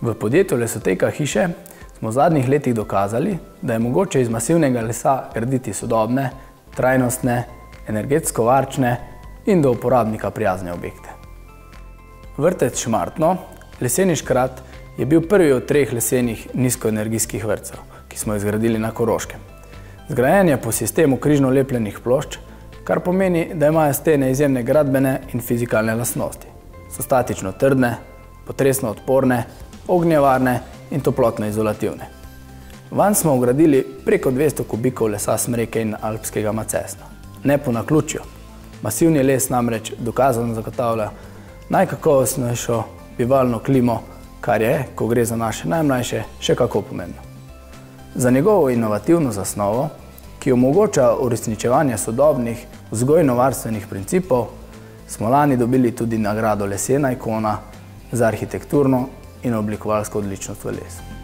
V podjetju Lesoteka hiše smo v zadnjih letih dokazali, da je mogoče iz masivnega lesa graditi sodobne, trajnostne, energetsko varčne in do uporabnika prijazne objekte. Vrtec Šmartno, leseni škrat, je bil prvi od 3 lesenih nizkoenergijskih vrtcev, ki smo jih zgradili na Koroškem. Zgrajen je po sistemu križno lepljenih plošč, kar pomeni, da imajo stene izjemne gradbene in fizikalne lastnosti. So statično trdne, potresno odporne, ognjevarne in toplotno izolativne. Vanj smo vgradili preko 200 kubikov lesa smreke in alpskega macesna. Ne po naključju. Masivni les namreč dokazano zagotavlja najkakovostnejšo bivalno klimo, kar je, ko gre za naše najmlajše, še kako pomembno. Za njegovo inovativno zasnovo, ki omogoča uresničevanje sodobnih vzgojno-varstvenih principov, smo lani dobili tudi nagrado Lesena ikona za arhitekturno in oblikovalsko odličnost v lesu.